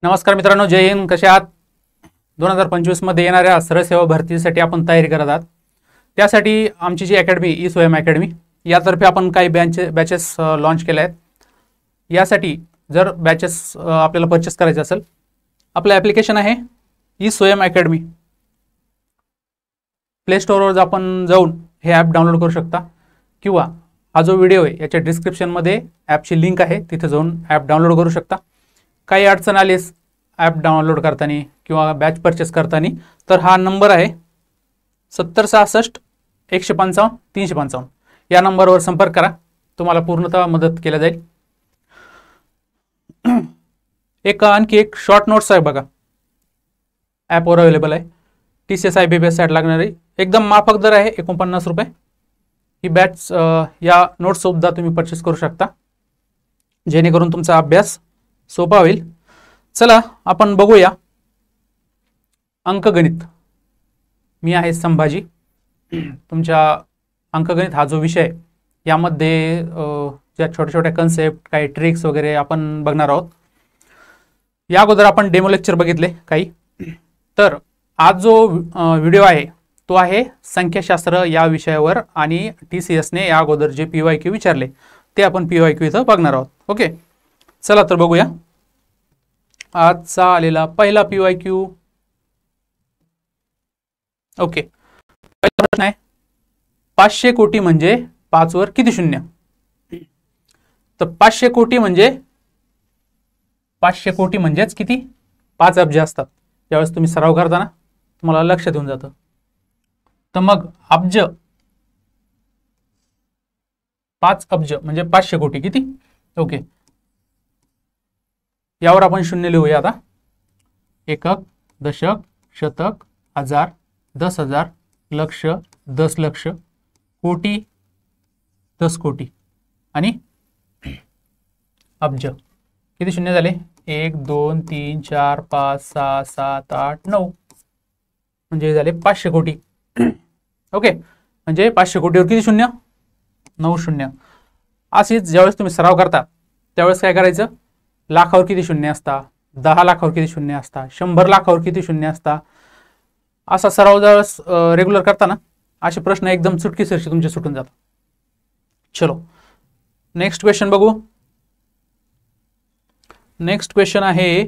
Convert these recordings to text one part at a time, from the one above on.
नमस्कार मित्रांनो, जय हिंद. कसे आहात? 2025 मध्ये येणाऱ्या सरळ सेवा भरतीसाठी आपण तयारी करत आहात. त्यासाठी आमची जी अकॅडमी ई स्वयं अकॅडमी यातर्फे आपण काही बॅचेस लॉन्च केले आहेत. यासाठी जर बॅचेस आपल्याला परचेस करायचे असेल, आपलं ॲप्लिकेशन आहे ई स्वयं अकॅडमी. प्ले स्टोअरवर आपण जाऊन हे ॲप डाउनलोड करू शकता, किंवा हा जो व्हिडिओ आहे याच्या डिस्क्रिप्शनमध्ये ॲपची लिंक आहे, तिथे जाऊन ॲप डाउनलोड करू शकता. काही अडचण आलीस ॲप डाउनलोड करताना किंवा बॅच परचेस करताना, तर हा नंबर आहे 7066 155 355. या नंबरवर संपर्क करा, तुम्हाला पूर्णतः मदत केली जाईल. आणखी एक शॉर्ट नोट्स आहे बघा, ॲपवर अवेलेबल आहे. TCS IBPS साठी लागणारी एकदम माफक दर आहे, 49 रुपये. ही बॅच या नोट्ससुद्धा तुम्ही परचेस करू शकता, जेणेकरून तुमचा अभ्यास सोपा होईल. चला आपण बघूया अंकगणित. मी आहे संभाजी. तुमच्या अंकगणित हा जो विषय, यामध्ये ज्या छोट्या छोट्या कन्सेप्ट, काही ट्रिक्स वगैरे आपण बघणार आहोत. या अगोदर आपण डेमो लेक्चर बघितले काही. तर आज जो व्हिडिओ आहे तो आहे संख्याशास्त्र या विषयावर, आणि TCSने या अगोदर जे PYQ विचारले ते आपण PYQ इथं बघणार आहोत. ओके, चला तर बघूया. आजचा आलेला पहिला PYQ. ओके, पहिला प्रश्न आहे, 500 कोटी म्हणजे 5 वर किती शून्य? तर 500 कोटी म्हणजेच किती? 5 अब्ज असतात. ज्यावेळेस तुम्ही सराव करताना तुम्हाला लक्षात येऊन जातं. तर मग अब्ज, 5 अब्ज म्हणजे 500 कोटी किती? ओके, यावर आपण शून्य लिहूया आता. एकक, दशक, शतक, हजार, 10,000, लक्ष, 10 लक्ष, कोटी, 10 कोटी, आणि अब्ज. किती शून्य झाले? 1 2 3 4 5 6 7 8 9, म्हणजे झाले 500 कोटी. ओके, म्हणजे 500 कोटीवर किती शून्य? 9 शून्य. अशीच ज्यावेळेस तुम्ही सराव करता त्यावेळेस काय करायचं? लाखावर किती शून्य असता, 10 लाखावर किती शून्य असता, 100 लाखावर किती शून्य असता, असा सराव ज्यावेळेस रेग्युलर करताना असे प्रश्न एकदम चुटकीसरशी तुमचे सुटून जातात. चलो नेक्स्ट क्वेश्चन बघू. नेक्स्ट क्वेश्चन आहे,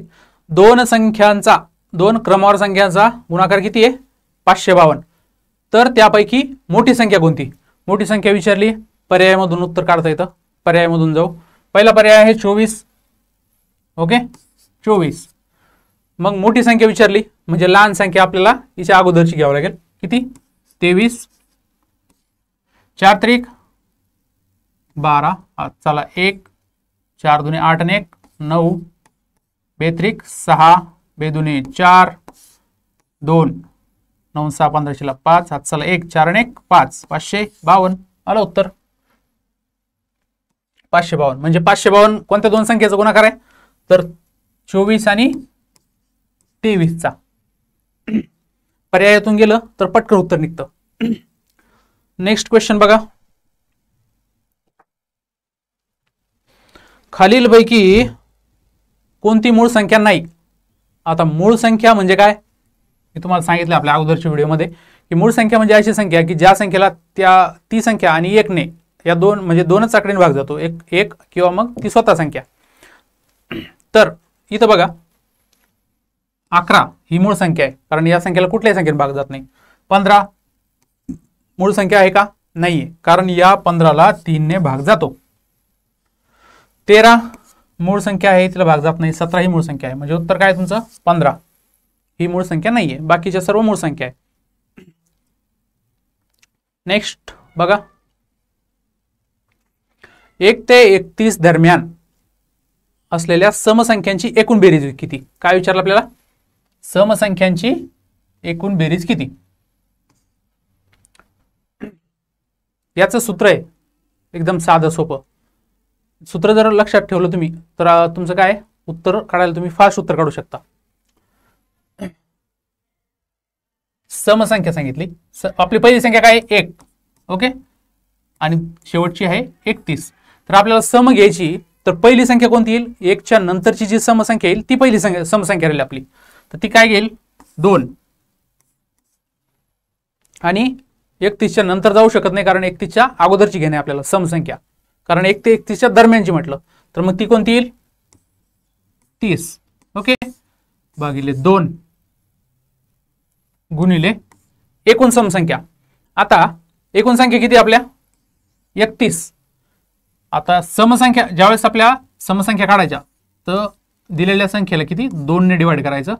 दोन क्रमवार संख्यांचा गुणाकार किती आहे? 552. तर त्यापैकी मोठी संख्या कोणती? मोठी संख्या विचारली, पर्यायामधून उत्तर काढता येतं. पर्यायामधून जाऊ. पहिला पर्याय आहे 24. ओके, 24. मग मोठी संख्या विचारली म्हणजे लहान संख्या आपल्याला हिच्या अगोदरची घ्यावी लागेल. किती? 23. 4 त्रिक 12. चला 1, 4 दुने 8 आणि 1 9, बेत्रिक 6, बेदुने 4, 2 9 6 15 5. चला 1 4 आणि 1 5, 552. आलं उत्तर 552. म्हणजे 552 कोणत्या दोन संख्येचा गुणाकार आहे? तर 24 आणि 23चा. पर्यायातून गेलं तर पटकन उत्तर निघतं. नेक्स्ट क्वेश्चन बघा. खालीलपैकी कोणती मूळ संख्या नाही? आता मूळ संख्या म्हणजे काय मी तुम्हाला सांगितलं आपल्या अगोदरच्या व्हिडिओमध्ये, की मूळ संख्या म्हणजे अशी संख्या की ज्या संख्येला ती संख्या आणि 1 ने, या दोन म्हणजे दोनच आकड्याने भाग जातो. एक किंवा मग ती स्वतः संख्या. तर इथं बघा 11 ही मूळ संख्या आहे, कारण या संख्येला कुठल्याही संख्येने भाग जात नाही. 15 मूळ संख्या आहे का? नाहीये, कारण या 15ला 3 ने भाग जातो. 13 मूळ संख्या आहे, तिला भाग जात नाही. 17 ही मूळ संख्या आहे, म्हणजे उत्तर काय तुमचं? 15 ही मूळ संख्या नाहीये, बाकीच्या सर्व मूळ संख्या आहे. नेक्स्ट बघा, 1 ते 31 दरम्यान असलेल्या समसंख्यांची एकूण बेरीज किती? काय विचारलं आपल्याला? समसंख्यांची एकूण बेरीज किती? याचं सूत्र आहे एकदम साधं सोपं. सूत्र जर लक्षात ठेवलं तुम्ही तर तुमचं काय उत्तर काढायला तुम्ही फास्ट उत्तर काढू शकता. समसंख्या सांगितली, आपली पहिली संख्या काय? 1. ओके, आणि शेवटची आहे 31. तर आपल्याला सम घ्यायची तर पहिली संख्या कोणती येईल? 1च्या नंतरची जी समसंख्या येईल ती पहिली समसंख्या राहील आपली. तर ती काय घेईल? 2. आणि 31च्या नंतर जाऊ शकत नाही, कारण 31च्या अगोदरची घेणे आपल्याला समसंख्या, कारण 1 ते 31च्या दरम्यानची म्हटलं तर मग ती कोणती येईल? 30. ओके, भागिले 2 गुणिले एकूण समसंख्या. आता एकूण संख्या किती आपल्या? 31. आता समसंख्या ज्यावेळेस आपल्या समसंख्या काढायच्या तर दिलेल्या संख्येला किती? 2 ने डिवाइड करायचं.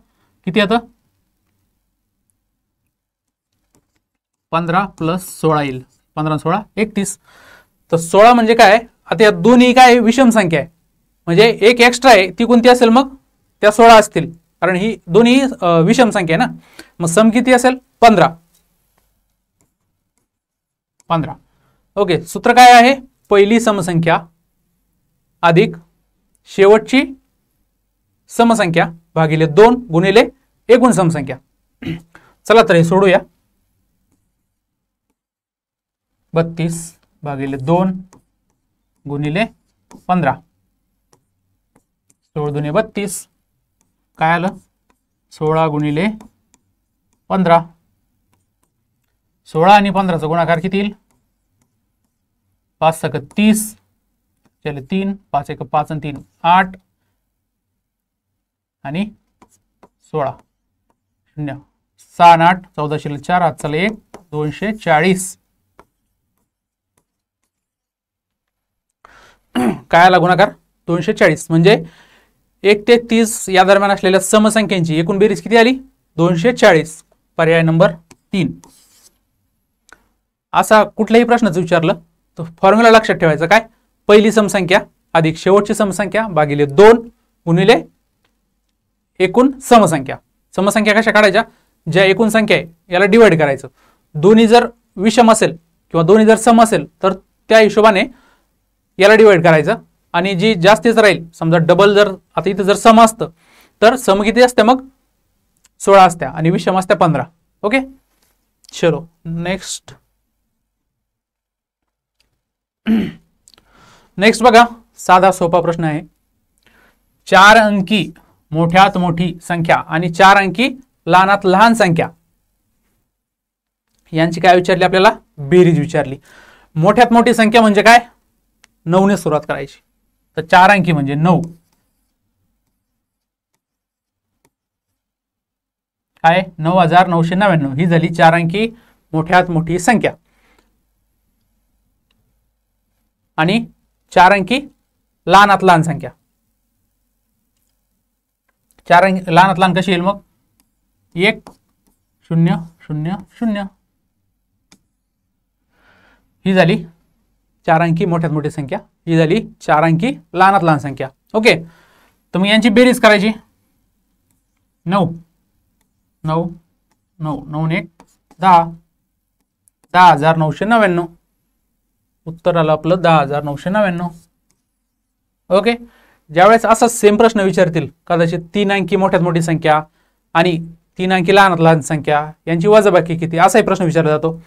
किती आता? 15 + 16 येईल. 15 16 31. तर 16 म्हणजे काय? आता या दोन्ही काय विषम संख्या आहे, म्हणजे एक एक्स्ट्रा आहे, ती कोणती असेल मग? त्या 16 असतील, कारण ही दोन्ही विषम संख्या आहे ना. मग सम किती असेल? 15. ओके, सूत्र काय आहे? पहिली समसंख्या अधिक शेवटची समसंख्या भागिले 2 गुणिले एकूण समसंख्या. चला तर हे सोडूया. 32 भागिले 2 गुणिले 15. 16 दुने 32. काय आलं? 16 गुणिले 15. 16 आणि 15चा गुणाकार किती येईल? 5 × 30 चले 3, 5 × 5 आणि 3 8 आणि 16 0 6 आणि 8 14 4 हात चला 1 240. काय आला गुणाकार? 240. म्हणजे 1 ते 30 या दरम्यान असलेल्या समसंख्यांची एकूण बेरीज किती आली? 240. पर्याय नंबर 3. असा कुठल्याही प्रश्नाचं विचारलं तर फॉर्म्युला लक्षात ठेवायचा. काय? पहिली समसंख्या अधिक शेवटची समसंख्या भागिले 2 गुणिले एकूण समसंख्या. समसंख्या कशा काढायच्या? ज्या एकूण संख्या आहे याला डिवाइड करायचं. दोन्ही जर विषम असेल किंवा दोन्ही जर सम असेल तर त्या हिशोबाने याला डिवाइड करायचं, आणि जी जास्तीच राहील, समजा डबल जर आता इथे जर सम असतं तर सम किती असते? मग 16 असत्या आणि विषम असत्या 15. ओके, चलो नेक्स्ट. नेक्स्ट बघा, साधा सोपा प्रश्न आहे. 4 अंकी मोठ्यात मोठी संख्या आणि 4 अंकी लहानात लहान संख्या यांची काय विचारली आपल्याला? बेरीज विचारली. मोठ्यात मोठी संख्या म्हणजे काय? 9 ने सुरुवात करायची. तर 4 अंकी म्हणजे 9. काय? 9999 ही झाली 4 अंकी मोठ्यात मोठी संख्या. आणि 4 अंकी लहानात लहान संख्या. 4 अंकी लहानात लहान कशी येईल मग? 1 0 0 0 ही झाली 4 अंकी मोठ्यात मोठी संख्या. ही झाली 4 अंकी लहानात लहान संख्या. ओके, तर मग यांची बेरीज करायची. 9 9 9 9 1 10 10,999. उत्तर आलं आपलं 10,999. ओके, ज्यावेळेस असा सेम प्रश्न विचारतील कदाचित 3 अंकी मोठ्यात मोठी संख्या आणि 3 अंकी लहानात लहान संख्या यांची वजाबाकी किती, असाही प्रश्न विचारला जातो,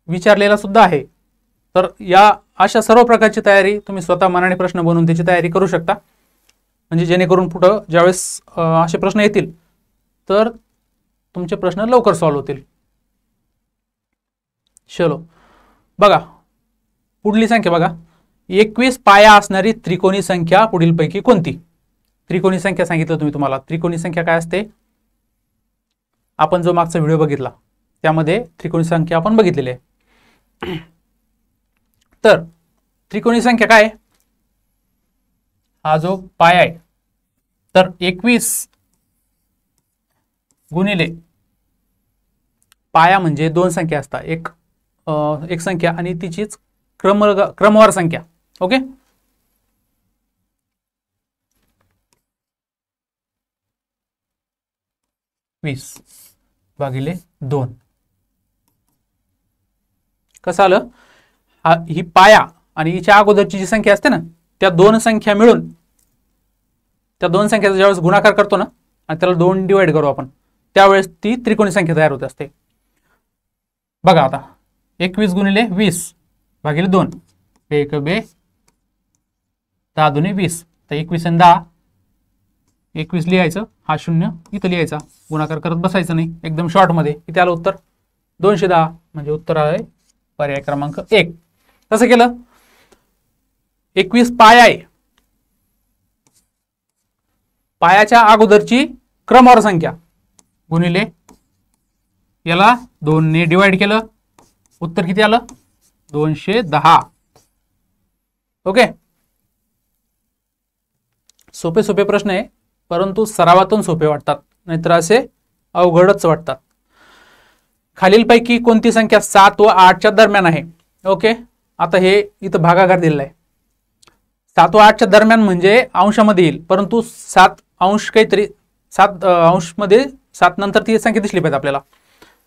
विचारलेला सुद्धा आहे. तर या अशा सर्व प्रकारची तयारी तुम्ही स्वतः मनाने प्रश्न बनवून त्याची तयारी करू शकता, म्हणजे जेणेकरून पुढं ज्यावेळेस असे प्रश्न येतील तर तुमचे प्रश्न लवकर सॉल्व्ह होतील. चलो बघा, पुढली संख्या बघा. 21 पाया असणारी त्रिकोणी संख्या पुढीलपैकी कोणती? त्रिकोणी संख्या सांगितलं तुम्ही तुम्हाला. त्रिकोणी संख्या काय असते? आपण जो मागचा व्हिडिओ बघितला त्यामध्ये त्रिकोणी संख्या आपण बघितलेली आहे. तर त्रिकोणी संख्या काय? हा जो पाया आहे तर 21 गुणिले पाया म्हणजे 2 संख्या असतात, एक संख्या आणि तिचीच क्रमवार संख्या. ओके, भागिले 2. कसं आलं? ही पाया आणि हिच्या अगोदरची जी संख्या असते ना त्या 2 संख्या मिळून त्या 2 संख्याचा ज्यावेळेस गुणाकार करतो ना आणि त्याला 2 डिवाइड करू आपण, त्यावेळेस ती त्रिकोणी संख्या तयार होत असते. बघा आता 21 गुणिले 20 भागिले 2 1 2 10 दुने 20, तर 21 आणि 10, 21 लिहायचं, हा 0 इथं लिहायचा, गुणाकार करत बसायचं नाही, एकदम शॉर्टमध्ये. किती आलं उत्तर? 210, म्हणजे उत्तर आहे पर्याय क्रमांक 1. कसं केलं? 21 पाय आहे, पायाच्या अगोदरची क्रमवार संख्या गुणिले याला 2 ने डिवाइड केलं, उत्तर किती आलं? 210. ओके, सोपे सोपे प्रश्न आहे, परंतु सरावातून सोपे वाटतात, नाहीतर असे अवघडच वाटतात. खालीलपैकी कोणती संख्या 7 व 8च्या दरम्यान आहे? ओके, आता हे इथं भागाकार दिलेला आहे. 7 व 8च्या दरम्यान म्हणजे अंशामध्ये येईल, परंतु 7 अंश काहीतरी 7 अंश मध्ये 7 नंतर ती संख्या दिसली पाहिजे आपल्याला.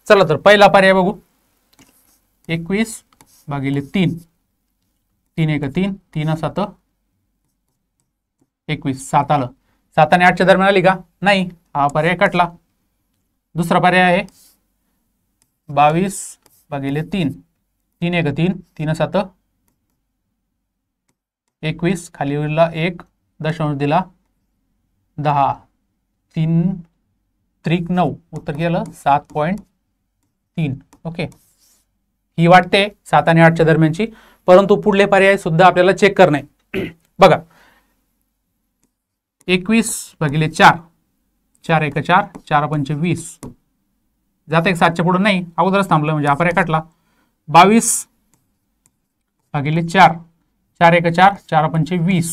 चला तर पहिला पर्याय बघू. 21 भागिले 3, 3 1 3, 3 7 21, 7 आलं. 7 आणि 8च्या दरम्यान आली का? नाही, हा पर्याय कटला. दुसरा पर्याय आहे 22 भागिले 3, 3 1 3, 3 7 21, खाली उरला 1 दशांश दिला 10, 3 त्रिक 9, उत्तर केलं 7.3. ओके, ही वाटते 7 आणि 8च्या दरम्यानची, परंतु पुढले पर्याय सुद्धा आपल्याला चेक करणे. बघा, 21 भागिले 4, 4 1 4, 4 5 20, जात एक 7च्या पुढे नाही, अगोदरच थांबलं म्हणजे हा पर्याय काटला. 22 भागिले 4, 4 1 4, 4 5 20,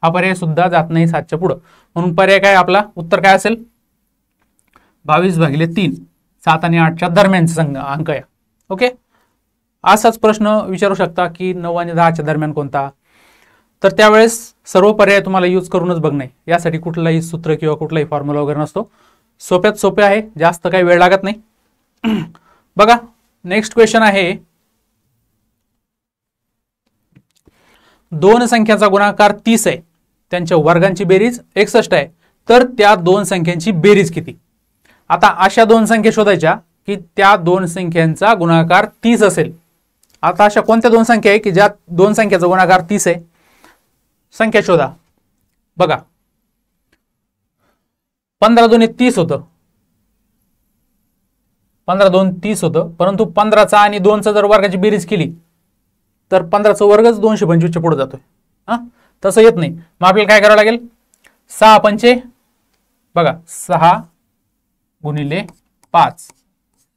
हा पर्याय सुद्धा जात नाही 7च्या पुढे, म्हणून पर्याय काय आपला? उत्तर काय असेल? 22 भागिले 3, 7 आणि 8च्या दरम्यानचा अंक आहे. ओके, असाच प्रश्न विचारू शकता की 9 आणि 10च्या दरम्यान कोणता, तर त्यावेळेस सर्व पर्याय तुम्हाला यूज करूनच बघणे, यासाठी कुठलाही सूत्र किंवा कुठलाही फॉर्म्युला वगैरे नसतो. सोप्यात सोपे आहे, जास्त काही वेळ लागत नाही. बघा, नेक्स्ट क्वेश्चन आहे, दोन संख्याचा गुणाकार 30 आहे, त्यांच्या वर्गांची बेरीज 61 आहे, तर त्या दोन संख्यांची बेरीज किती? आता अशा दोन संख्या शोधायच्या की त्या दोन संख्यांचा गुणाकार 30 असेल. आता अशा कोणत्या दोन संख्या आहे की ज्या दोन संख्याचा गुणाकार 30 आहे? संख्या शोधा. बघा, 15 2 30 होतं, 15 2 30 होतं, परंतु 15चा आणि 2चा जर वर्गाची बेरीज केली तर 15चा वर्गच 225 च्या पुढे जातोय. तसं येत नाही, मग आपल्याला काय करावं लागेल? 6 पंचे, बघा 6 गुणिले 5,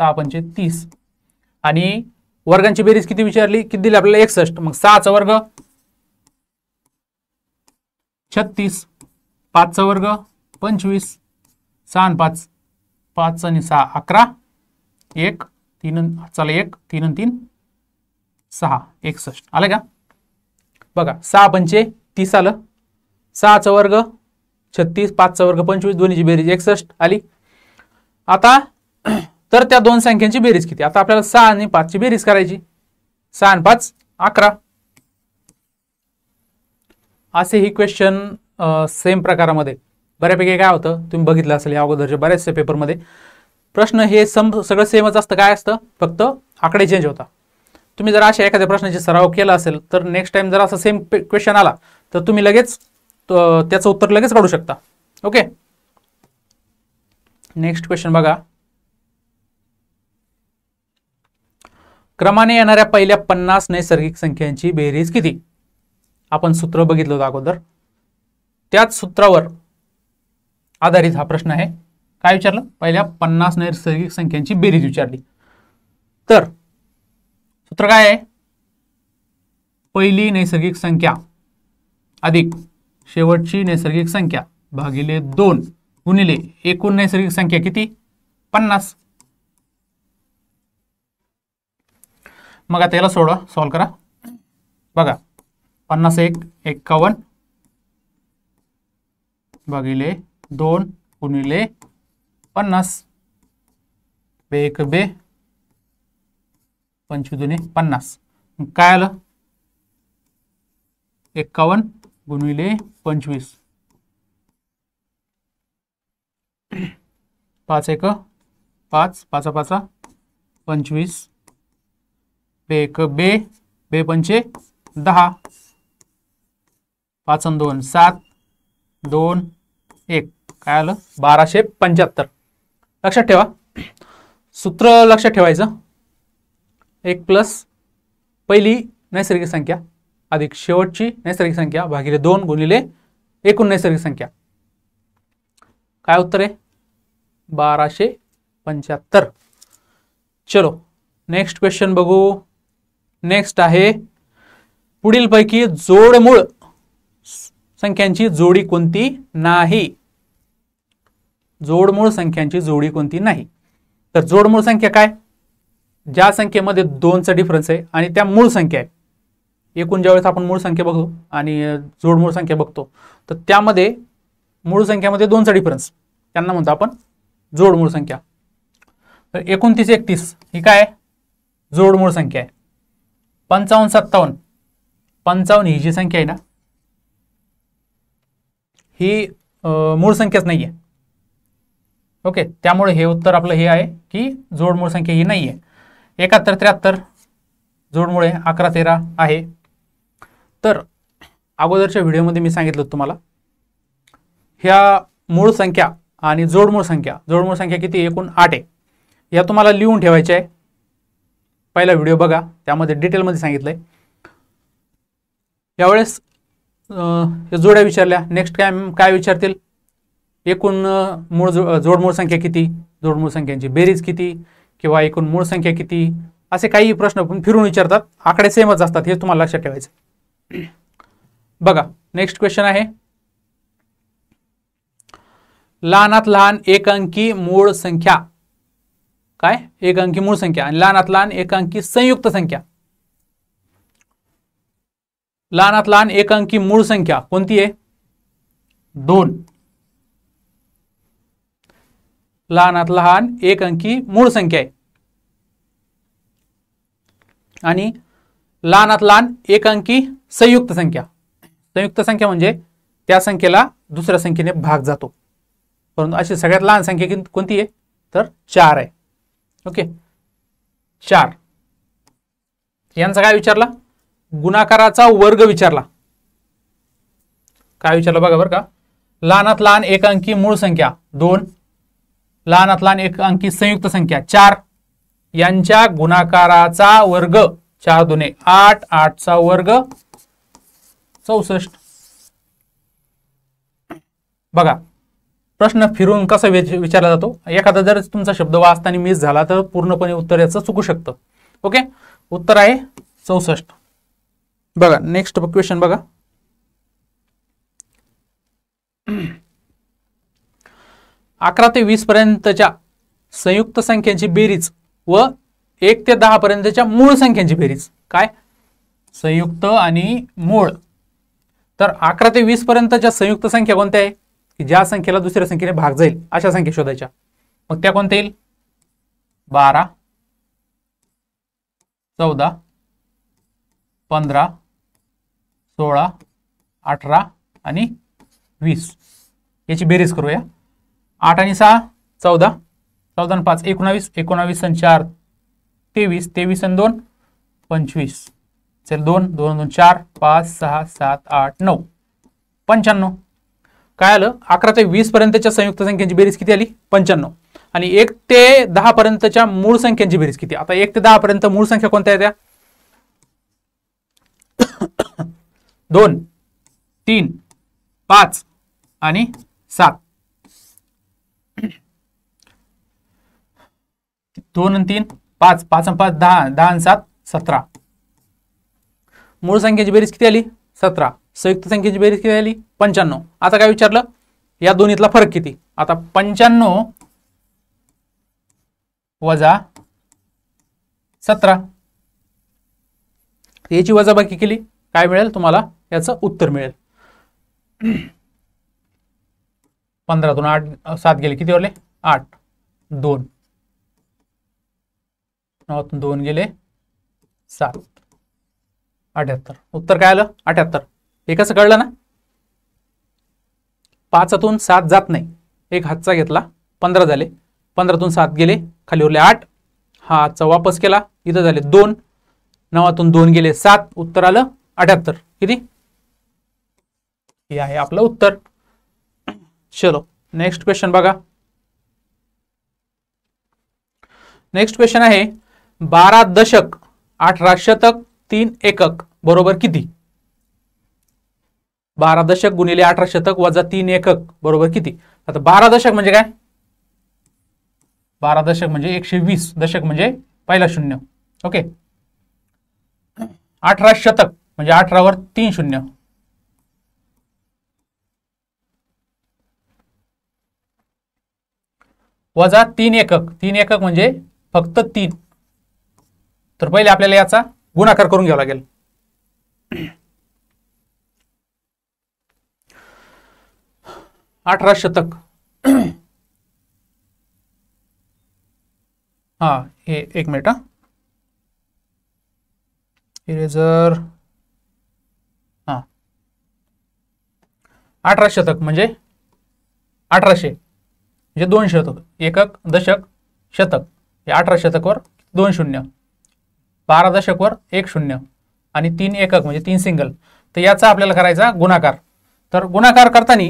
6 पंचे 30, आणि वर्गांची बेरीज किती विचारली? किती दिली आपल्याला? 61. मग 6चा वर्ग 36, 5चा वर्ग 25, 6 आणि 5, 5 आणि 6 11, 1 3, चला 1 3 आणि 3 6, 61 आलं का? बघा, 6 पंचे 30 आलं, 6चा वर्ग 36, 5चा वर्ग 25, दोन्हीची बेरीज 61 आली. आता तर त्या दोन संख्यांची बेरीज किती? आता आपल्याला 6 आणि 5 ची बेरीज करायची. 6 आणि 5 11. असे ही क्वेश्चन सेम प्रकारामध्ये बऱ्यापैकी काय होतं, तुम्ही बघितलं असेल या अगोदरच्या बऱ्याचशा पेपरमध्ये प्रश्न हे सगळं सेमच असतं. काय असतं? फक्त आकडे चेंज होता. तुम्ही जर अशा एखाद्या प्रश्नाची सराव केला असेल तर नेक्स्ट टाइम जर असा सेम क्वेश्चन आला तर तुम्ही लगेच त्याचं उत्तर लगेच काढू शकता. ओके, नेक्स्ट क्वेश्चन बघा. क्रमाने येणाऱ्या पहिल्या 50 नैसर्गिक संख्यांची बेरीज किती? आपण सूत्र बघितलं होतं अगोदर, त्याच सूत्रावर आधारित हा प्रश्न आहे. काय विचारलं? पहिल्या 50 नैसर्गिक संख्यांची बेरीज विचारली. तर सूत्र काय आहे? पहिली नैसर्गिक संख्या अधिक शेवटची नैसर्गिक संख्या भागिले 2 गुणिले एकूण नैसर्गिक संख्या किती? 50. मग आता याला सोडवा, सॉल्व करा. बघा, 50 1 51 भागिले 2 गुणिले 50, 2 1 2, 25 2 50. काय आलं? 51 गुणिले 25, 5 1 5, 5 5 25, 2 1 2, 2 पंचे 10. 5 आणि 2 7 2 1 काय आलं 1275. लक्षात ठेवा, सूत्र लक्षात ठेवायचं. 1 प्लस पहिली नैसर्गिक संख्या अधिक शेवटची नैसर्गिक संख्या भागिले 2 गुणिले एकूण नैसर्गिक संख्या. काय उत्तर आहे 1275. चलो नेक्स्ट क्वेश्चन बघू. नेक्स्ट आहे पुढीलपैकी जोडमूळ संख्यांची जोडी कोणती नाही. जोडमूळ संख्यांची जोडी कोणती नाही. तर जोडमूळ संख्या काय, ज्या संख्येमध्ये 2चा डिफरन्स आहे आणि त्या मूळ संख्या आहे. एकूण ज्यावेळेस आपण मूळ संख्या बघतो आणि जोडमूळ संख्या बघतो तर त्यामध्ये मूळ संख्यामध्ये 2चा डिफरन्स, त्यांना म्हणतो आपण जोडमूळ संख्या. तर 29 31 ही काय जोडमूळ संख्या आहे. 55 57 55 ही जी संख्या आहे ना ही मूळ संख्याच नाहीये. ओके, त्यामुळे हे उत्तर आपलं हे आहे की जोडमूळ संख्या ही नाहीये. 71 73 जोडमूळ आहे. 11 13 आहे. तर अगोदरच्या व्हिडिओमध्ये मी सांगितलं तुम्हाला ह्या मूळ संख्या आणि जोडमूळ संख्या किती एकूण 8 आहे. या तुम्हाला लिहून ठेवायच्या आहे. पहिला व्हिडिओ बघा, त्यामध्ये डिटेलमध्ये सांगितलंय. यावेळेस जोड्या विचारल्या. नेक्स्ट काय विचारतील, एकूण जोडमूळ संख्या किती, जोडमूळ संख्यांची बेरीज किती किंवा एकूण मूळ संख्या किती, असे काही प्रश्न पण फिरून विचारतात. आकडे सेमच असतात हे तुम्हाला लक्षात ठेवायचं. बघा नेक्स्ट क्वेश्चन आहे लहानात लहान एक अंकी मूळ संख्या. काय एक अंकी मूळ संख्या आणि लहानात लहान एक अंकी संयुक्त संख्या. लहानात लहान एक अंकी मूळ संख्या कोणती आहे 2. लहानात लहान एक अंकी मूळ संख्या आहे आणि लहानात लहान एक अंकी संयुक्त संख्या. संयुक्त संख्या म्हणजे त्या संख्येला दुसऱ्या संख्येने भाग जातो. परंतु अशी सगळ्यात लहान संख्या कोणती आहे तर 4 आहे. ओके 4. यांचा काय विचारला, गुणाकाराचा वर्ग विचारला. काय विचारलं बघा बरं का. लहानात लहान एक अंकी मूळ संख्या 2, लहानात लहान एक अंकी संयुक्त संख्या 4 यांच्या गुणाकाराचा वर्ग 4 दुने 8 8 चा वर्ग 64. बघा प्रश्न फिरून कसा विचारला जातो. एखादा जर तुमचा शब्द वाचताना मिस झाला तर पूर्णपणे उत्तर याचं चुकू शकतं. ओके उत्तर आहे 64. बघा नेक्स्ट क्वेश्चन बघा. 11 ते 20 पर्यंतच्या संयुक्त संख्यांची बेरीज व 1 ते 10 पर्यंतच्या मूळ संख्यांची बेरीज. काय संयुक्त आणि मूळ. तर 11 ते 20 पर्यंतच्या संयुक्त संख्या कोणत्या आहे की ज्या संख्येला दुसऱ्या संख्येने भाग जाईल अशा संख्या शोधायच्या. मग त्या कोणत्या येईल 12 14 15 16 18 आणि 20 याची बेरीज करूया. 8 आणि 6 14 14 आणि 5 19 19 आणि 4 23 23 आणि 2 25 चल 2 2 2 4 5 6 7 8 9 95. काय आलं 11 ते 20 पर्यंतच्या संयुक्त संख्यांची बेरीज किती आली 95. आणि 1 ते 10 पर्यंतच्या मूळ संख्यांची बेरीज किती. आता 1 ते 10 पर्यंत मूळ संख्या कोणत्या येत्या 2 3 5 आणि 7. 2 आणि 3 5 5 आणि 5 10 10 आणि 7 17. मूळ संख्येची बेरीज किती आली 17. संयुक्त संख्येची बेरीज किती आली 95. आता काय विचारलं या दोन्हीतला फरक किती. आता 95 वजा 17 याची वजाबाकी केली काय मिळेल तुम्हाला याचं उत्तर मिळेल. 15 तून 8 7 गेले किती उरले 8 2 9 तून 2 गेले 7 78. उत्तर काय आलं 78. हे कसं कळलं ना 5 तून 7 जात नाही एक हातचा घेतला 15 झाले 15 तून 7 गेले खाली उरले 8 हा हातचा वापस केला इथं झाले 2 9 तून 2 गेले 7 उत्तर आलं 78. किती हे आहे आपलं उत्तर. चलो नेक्स्ट क्वेश्चन बघा. नेक्स्ट क्वेश्चन आहे 12 दशक 18 शतक 3 एकक बरोबर किती? 12 दशक गुणिले 18 शतक वजा 3 एकक बरोबर किती? आता 12 दशक म्हणजे काय? 12 दशक म्हणजे 120, दशक म्हणजे पहिला शून्य. ओके. 18 शतक म्हणजे 18 वर 3 शून्य. वजा 3 एकक, 3 एकक म्हणजे फक्त 3. तर पहिले आपल्याला याचा गुणाकार करून घ्यावा लागेल. अठरा शतक, हा हे एक मिनिट, इरेजर. हा 18 शतक म्हणजे 1800 म्हणजे 2 शतक, एकक दशक शतक, हे 18 शतक वर 2 शून्य, 12 दशक वर 1 शून्य आणि 3 एकक म्हणजे 3 सिंगल. तर याचा आपल्याला करायचा गुणाकार. तर गुणाकार करताना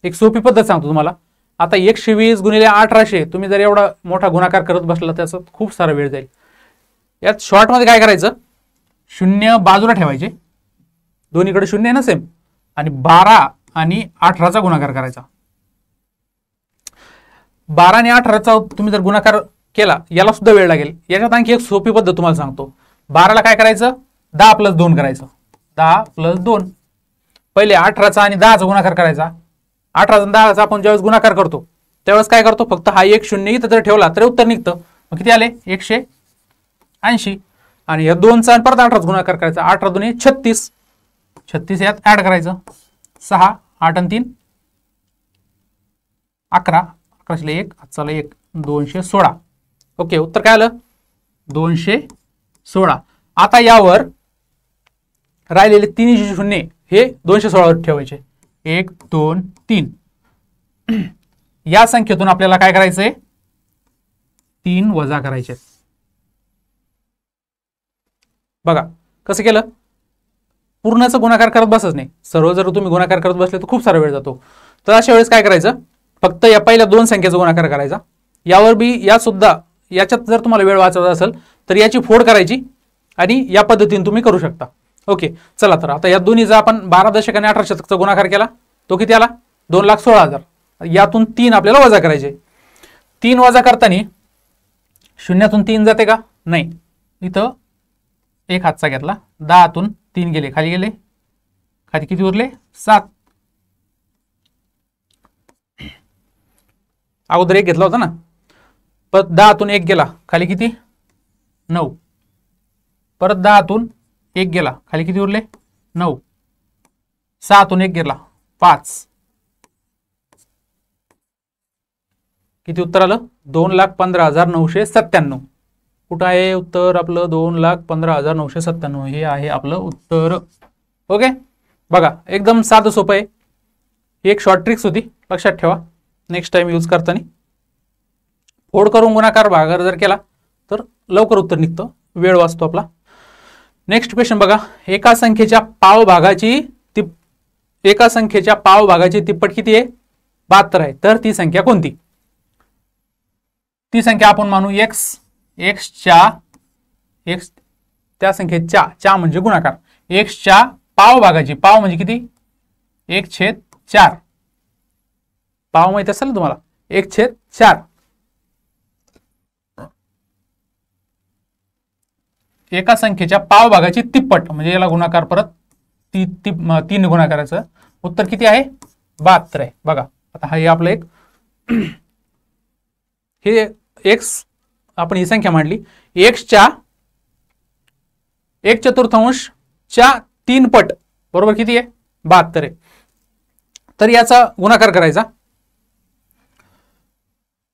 एक सोपी पद्धत सांगतो तुम्हाला. आता 120 गुणिले 1800 तुम्ही जर एवढा मोठा गुणाकार करत बसला त्याचा खूप सारा वेळ जाईल. यात शॉर्टमध्ये काय करायचं, शून्य बाजूला ठेवायचे, दोन्हीकडे शून्य आहे ना सेम, आणि 12 आणि 18चा गुणाकार करायचा. 12 आणि 18चा तुम्ही जर गुणाकार केला याला सुद्धा वेळ लागेल. याच्यात आणखी एक सोपी पद्धत तुम्हाला सांगतो. 12ला काय करायचं, 10 + 2 करायचं. 10 + 2, पहिले 18चा आणि 10चा गुणाकार करायचा. 18 आणि 10चा आपण ज्यावेळेस गुणाकार करतो त्यावेळेस काय करतो, फक्त हा 1 शून्य इथं जर ठेवला तर उत्तर निघतं. मग किती आले, 180. आणि या 2चा परत 18चा गुणाकार करायचा. 18 × 2 = 36, 36 यात ऍड करायचं. 6, 8 आणि 3 11, 11 1 चला 1, 216. ओके, उत्तर काय आलं, 216. आता यावर राहिलेले 3 शून्य हे 216 वर ठेवायचे. 1 2 3. या संख्येतून आपल्याला काय करायचंय, 3 वजा करायचे. बघा कसं केलं, पूर्णचा गुणाकार करत बसच नाही. सर्व जर तुम्ही गुणाकार करत बसले तर खूप सारा वेळ जातो. तर अशा वेळेस काय करायचं, फक्त या पहिल्या 2 संख्येचा गुणाकार करायचा. यावर बी या सुद्धा, याच्यात जर तुम्हाला वेळ वाचवायचा असेल तर याची फोड करायची आणि या पद्धतीने तुम्ही करू शकता. ओके, चला तर आता या दोन्हीचा आपण 12 दशक आणि 18 शतकचा गुणाकार केला, तो किती आला, 2,16,000. यातून 3 आपल्याला वजा करायचे. 3 वजा करताना शून्यातून 3 जाते का, नाही. इथं एक हातचा घेतला, 10तून 3 गेले, खाली गेले, खाली किती उरले, 7. अगोदर 1 घेतला होता ना, परत 10तून 1 गेला, खाली किती, 9. परत 10तून 1 गेला, खाली किती उरले, 9. 6तून 1 गेला, 5. किती उत्तर आलं, 2,15,997. कुठं आहे उत्तर आपलं, 2,15,997. हे आहे आपलं उत्तर. ओके, बघा एकदम साधं सोपं आहे. एक शॉर्ट ट्रिक्स होती, लक्षात ठेवा नेक्स्ट टाइम यूज करताना. फोड करून गुणाकार भागाकार जर केला तर लवकर उत्तर निघतं, वेळ वाचतो आपला. नेक्स्ट क्वेश्चन बघा. एका संख्येच्या पावभागाची तिप्पट किती आहे, 72 आहे. तर ती संख्या कोणती? ती संख्या आपण मानू x त्या संख्येच्या म्हणजे गुणाकार, x च्या पावभागाची, पाव म्हणजे किती, 1/4. पाव माहिती असेल ना तुम्हाला, 1/4. एका संख्येच्या पावभागाची तिप्पट म्हणजे याला गुणाकार परत 3 गुणाकाराचं. उत्तर किती आहे, 72 आहे. बघा आता हा आपलं एक हे x आपण ही संख्या मांडली, x च्या 1/4 च्या 3 पट बरोबर किती आहे, 72 आहे. तर याचा गुणाकार करायचा.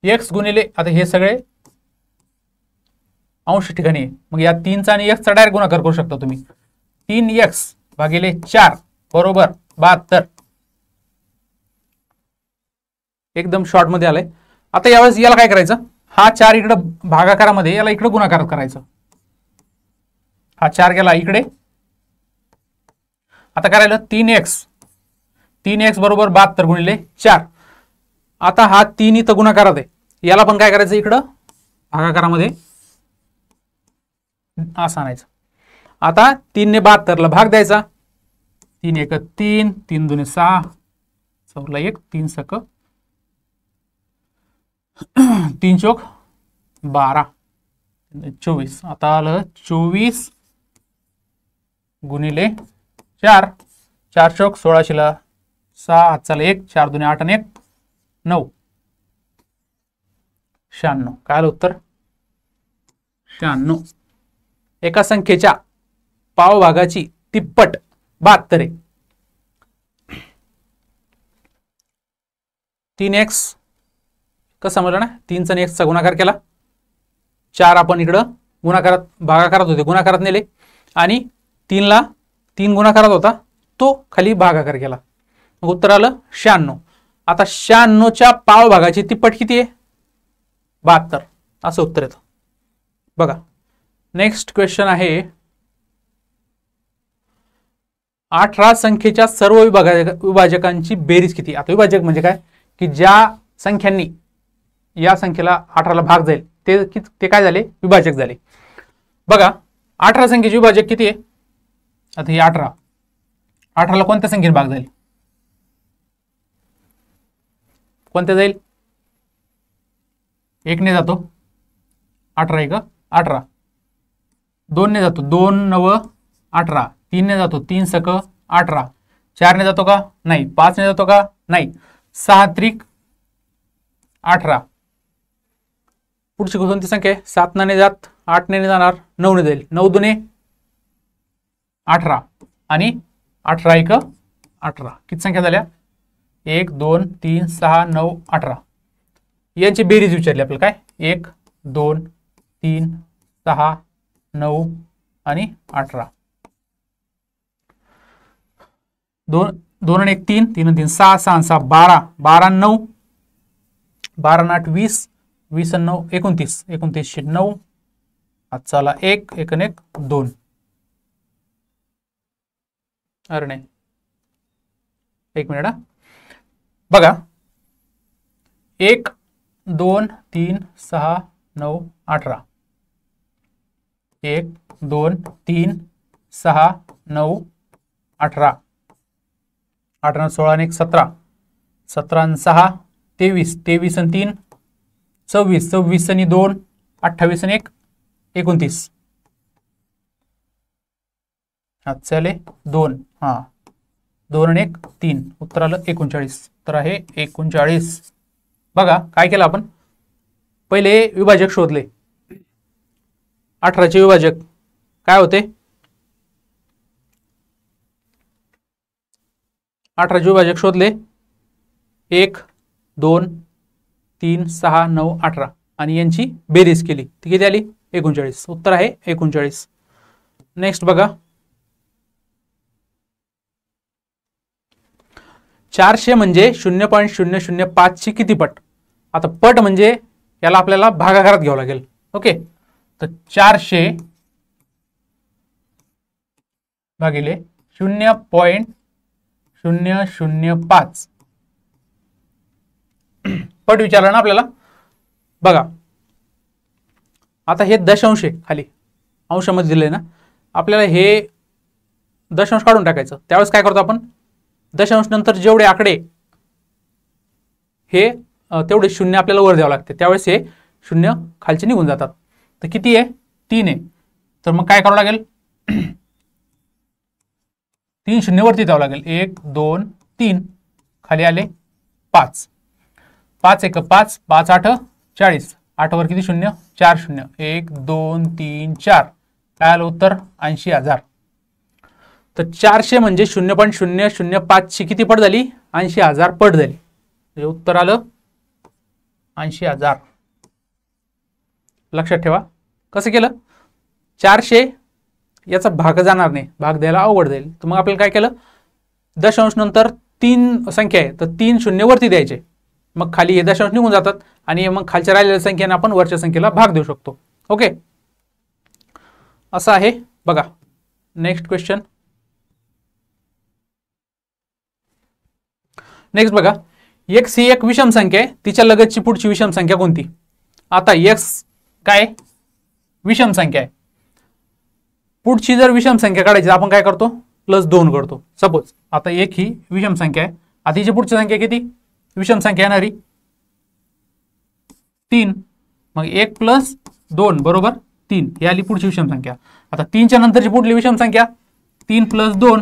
x गुणिले, आता हे सगळे अंश ठिकाणी आहे, मग या 3चा आणि x चा डायरेक्ट गुणाकार करू शकता तुम्ही. 3x भागिले 4 बरोबर 72. एकदम शॉर्ट मध्ये आलंय. आता यावेळेस याला काय करायचं, हा 4 इकडे भागाकारामध्ये, याला इकडे गुणाकार करायचं. हा 4 गेला इकडे. आता करायला 3x 3x बरोबर 72 गुणिले 4. आता हा 3 इथं गुणाकारात आहे, याला पण काय करायचं इकडं भागाकारामध्ये असं आणायचं. आता 3 ने 72 ला भाग द्यायचा. 3 1 3, 3 2 6, 4 1, 3 सक 3 चौक 12, 24. आता आलं 24 गुणिले 4, 4 चौक 16 ला 6, हात चाला 1, 4 2 8 आणि 1 9, 96. काय आलं उत्तर? 96. एका संख्येच्या पावभागाची तिप्पट 72 आहे. 3x कसं समजलं ना, 3 आणि x चा गुणाकार केला, 4 आपण इकडं गुणाकारात भागाकारात होते गुणाकारात नेले, आणि 3 ला 3 गुणाकारात होता तो खाली भागाकार केला, मग उत्तर आलं 96. आता 96 च्या पावभागाची तिप्पट किती आहे? 72. असं उत्तर येतं बघा. नेक्स्ट क्वेश्चन आहे, 18 संख्येच्या सर्व विभाजकांची बेरीज किती? आता विभाजक म्हणजे काय की ज्या संख्यांनी या संख्येला 18 ला भाग जाईल ते काय झाले? विभाजक झाले. बघा 18 संख्येचे विभाजक किती आहे? आता ही 18 ला कोणत्या संख्येने भाग जाईल? कोणत्या जाईल? 1 ने जातो 18 1 18, 2 ने जातो 2 9 18, 3 ने जातो 3 सक 18, 4 ने जातो का? नाही. 5 ने जातो का? नाही. 6 त्रिक 18. पुढची कोणती संख्या आहे? 7 ने जात, 8 ने जाणार, 9 ने जाईल, 9 दुने 18 आणि 18 1 18. किती संख्या झाल्या? 1 2 3 6 9 18. यांची बेरीज विचारली आपल्याला. काय? 1 2 3 6 9 आणि 18. 2 आणि 1 3, 3 आणि 3 6, 6 6 12, 12 9, 12 8 20, 20 9 29, 29 9, हात चाला 1 1 आणि 1 2. अरे नाही, एक मिनिट. बघा 1 2 3 6 9 18, 1 2 3 6 9 18, 18 16 आणि 1 17, 17 आणि 6 23, 23 आणि 3 26, 26 आणि 2 28 आणि 1 29. हात चाले 2, हा 2 आणि 1 3. उत्तर आलं 39. उत्तर आहे 39. बघा काय केलं आपण? पहिले विभाजक शोधले. 18 चे विभाजक काय होते? 18 चे विभाजक शोधले. 1 2 3 6 9 18 आणि यांची बेरीज केली, ती किती आली? 39. उत्तर आहे 39. नेक्स्ट बघा, 400 म्हणजे 0.005 ची किती पट? आता पट म्हणजे याला आपल्याला भागाकारात घ्यावं लागेल. ओके, तर 400 भागिले 0.005 पट विचारला ना आपल्याला. बघा आता हे दशांश आहे, खाली अंशामध्ये दिले ना, आपल्याला हे दशांश काढून टाकायचं. त्यावेळेस काय करतो आपण? दशांश नंतर जेवढे आकडे हे तेवढे शून्य आपल्याला वर द्यावं लागते, त्यावेळेस हे शून्य खालचे निघून जातात. तर किती आहे? 3 आहे. तर मग काय करावं लागेल? 3 शून्य वरती द्यावं लागेल. 1 2 3, खाली आले 5, 5 1 5, 5 8 40, 8 वर किती शून्य? 4 शून्य. 1 2 3 4. काय आलं उत्तर? 80,000. तर 400 म्हणजे 0.005 ची किती पट झाली? 80,000 पट झाली. हे उत्तर आलं 80,000. लक्षात ठेवा. कसं केलं? 400 याचा भाग जाणार नाही, भाग द्यायला अवघड जाईल. तर मग आपल्याला काय केलं? दशांश नंतर 3 संख्या आहे, तर 3 शून्य वरती द्यायचे, मग खाली हे दशांश निघून जातात आणि मग खालच्या राहिलेल्या संख्येने आपण वरच्या संख्येला भाग देऊ शकतो. ओके, असं आहे. बघा नेक्स्ट क्वेश्चन, नेक्स्ट बघा, x ही एक विषम संख्या आहे, तिच्या लगतची पुढची विषम संख्या कोणती? आता x काय विषम संख्या आहे, पुढची जर विषम संख्या काढायची आपण काय करतो? +2 करतो. सपोज आता 1 ही विषम संख्या आहे, आता हिची पुढची संख्या किती? विषम संख्या येणारी 3, मग 1 + 2 बरोबर 3, ही आली पुढची विषम संख्या. आता 3च्या नंतरची पुढली विषम संख्या 3 + 2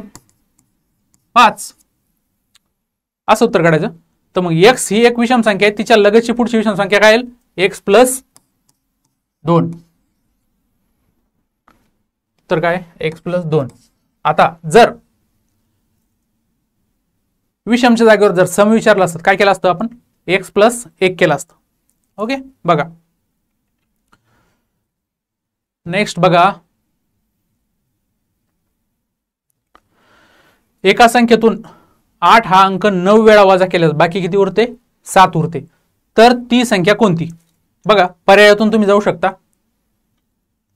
5, असं उत्तर काढायचं. तर मग x ही एक विषम संख्या आहे, तिच्या लगतची पुढची विषम संख्या काय येईल? x + 2. तर काय? x + 2. आता जर विषमच्या जागेवर जर सम विचारलं असतं काय केलं असतं आपण? x + 1 केलं असतं. ओके, बघा नेक्स्ट बघा, एका संख्येतून 8 हा अंक 9 वेळा वजा केल्यास बाकी किती उरते? 7 उरते. तर ती संख्या कोणती? बघा पर्यायातून तुम्ही जाऊ शकता,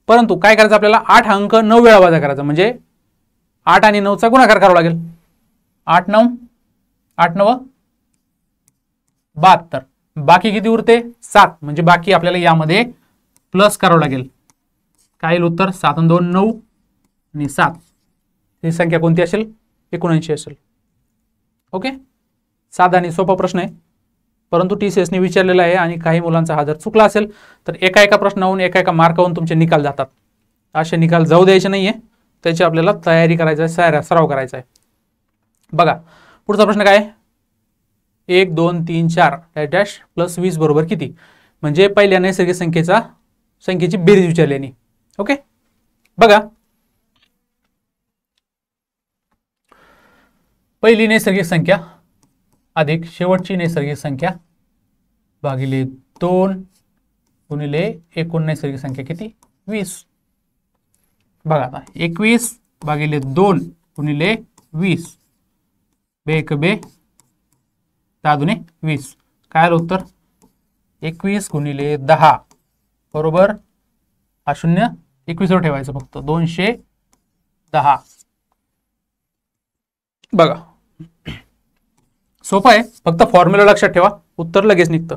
परंतु काय करायचं आपल्याला? 8 हा अंक 9 वेळा वजा करायचा, म्हणजे 8 आणि 9चा गुणाकार करावा लागेल. 8 9 72, बाकी किती उरते? 7, म्हणजे बाकी आपल्याला यामध्ये प्लस करावं लागेल. काय येईल उत्तर? 7 आणि 2 9 आणि 7, ही संख्या कोणती असेल? 79 असेल. ओके, साधा आणि सोपा प्रश्न आहे, परंतु TCS ने विचारलेला आहे आणि काही मुलांचा हा जर चुकला असेल तर एका प्रश्नावरून एका मार्कावरून तुमचे निकाल जातात. असे निकाल जाऊ द्यायचे नाहीये, त्याची आपल्याला तयारी करायची आहे, सराव करायचा आहे. बघा पुढचा प्रश्न काय? 1 2 3 4 डॅश + 20 बरोबर किती? म्हणजे पहिल्या नैसर्गिक संख्येची बेरीज विचारली आहे. ओके, बघा पहिली नैसर्गिक संख्या अधिक शेवटची नैसर्गिक संख्या भागिले 2 गुणिले एकूण नैसर्गिक संख्या किती? 20. बघा आता 21 भागिले 2 गुणिले 20, 2 1 2 10 2 20, काय आलं उत्तर? 21 गुणिले 10 बरोबर, हा 0 21 वर ठेवायचं फक्त, 210. बघा सोपं आहे, फक्त फॉर्म्युला लक्षात ठेवा, उत्तर लगेच निघतं.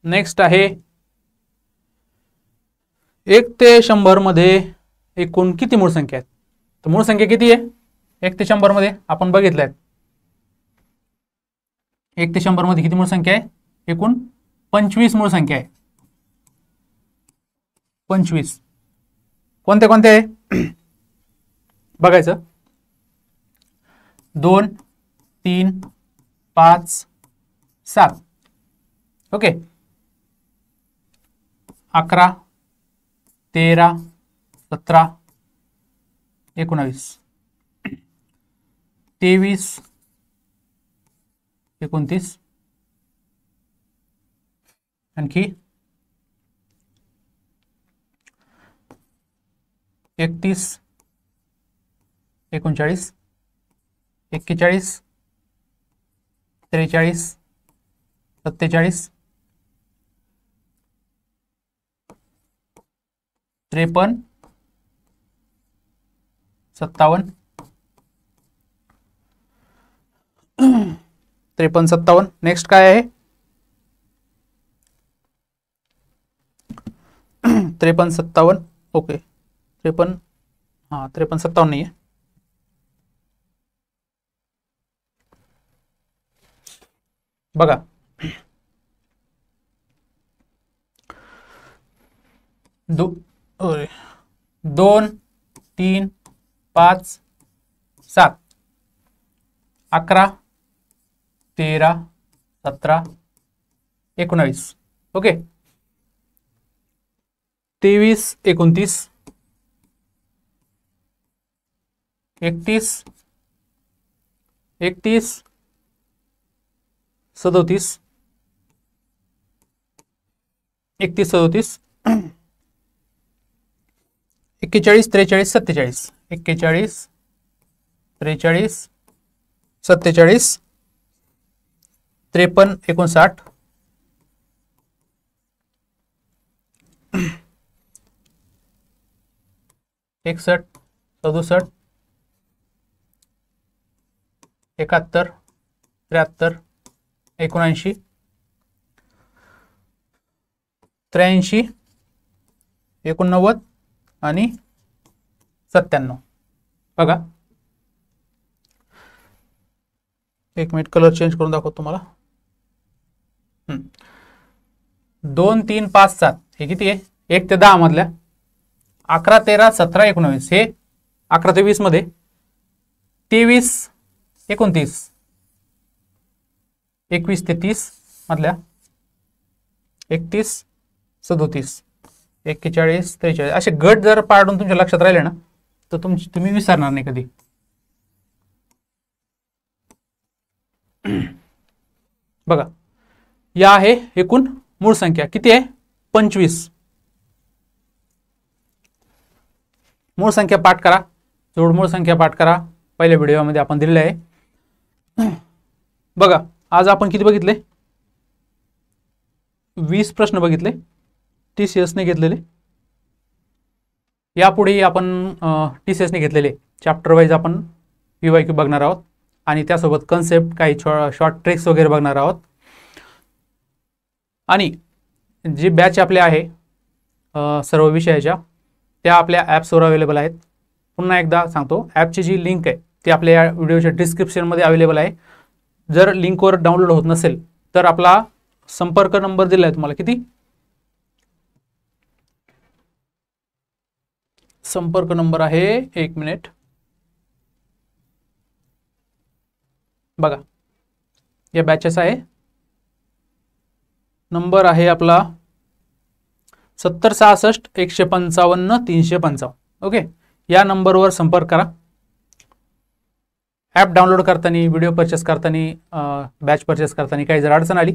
नेक्स्ट आहे 1 ते 100 मध्ये एकूण किती मूळ संख्या आहेत? तर मूळ संख्या किती आहे 1 ते 100 मध्ये? आपण बघितलं आहे 1 ते 100 मध्ये किती मूळ संख्या आहे? एकूण 25 मूळ संख्या आहे. 25 कोणते कोणते आहे बघायचं? 2 3 5 7. ओके, 11 13 17 19 23 29 आणखी 31 39 41 43 47 53 57 53 57. नेक्स्ट काय आहे? 53 57. ओके 53, हां 53 57 नाही आहे. बघा 2 3 5 7 11 13 17 19. ओके 23 29 31 31 37 31 37 41 43 47 41 43 47 53 59 61 67 71 73 79 83 89 आणि 97. बघा, एक मिनिट कलर चेंज करून दाखवतो तुम्हाला. 2 3 5 7 हे किती आहे? 1 ते 10 मधल्या 11 13 17 19 हे 11 ते 20 मध्ये 23 29 21 ते 30 मधल्या 31 37 41 43 असे गट जर पाडून तुमच्या लक्षात राहिले ना तर तुम्ही विसरणार नाही कधी. बघा, या आहे एकूण मूळ संख्या. किती आहे? 25. मूळ संख्या पाठ करा, जोड मूळ संख्या पाठ करा. पहिल्या व्हिडिओमध्ये आपण दिलेले आहे. बघा, आज आपण किती बघितले? 20 प्रश्न बघितले, TCS ने घेतलेले. यापुढेही आपण TCS ने घेतलेले चॅप्टर वाईज आपण PYQ बघणार आहोत आणि त्यासोबत कन्सेप्ट, काही शॉर्ट ट्रिक्स वगैरे बघणार आहोत. आणि जी बॅच आपले आहे सर्व विषयाच्या त्या आपल्या ॲप्सवर अवेलेबल आहेत. पुन्हा एकदा सांगतो, ॲपची जी लिंक आहे ती आपल्या या व्हिडिओच्या डिस्क्रिप्शनमध्ये अवेलेबल आहे. जर लिंकवर डाउनलोड होत नसेल तर आपला संपर्क नंबर दिला आहे तुम्हाला. किती संपर्क नंबर आहे? एक मिनिट बघा, या बॅचेस आहे. नंबर आहे आपला 70 66 155 355. ओके, या नंबरवर संपर्क करा. ॲप डाउनलोड करताना, व्हिडिओ परचेस करताना, बॅच परचेस करताना काही जर अडचण आली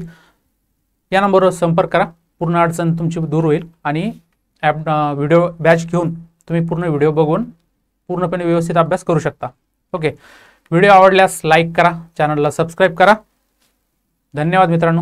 या नंबरवर संपर्क करा. पूर्ण अडचण तुमची दूर होईल आणि ॲप व्हिडिओ बॅच घेऊन तुम्ही पूर्ण व्हिडिओ बघून पूर्णपणे व्यवस्थित अभ्यास करू शकता. ओके, व्हिडिओ आवडल्यास लाईक करा, चॅनलला सबस्क्राईब करा. धन्यवाद मित्रांनो.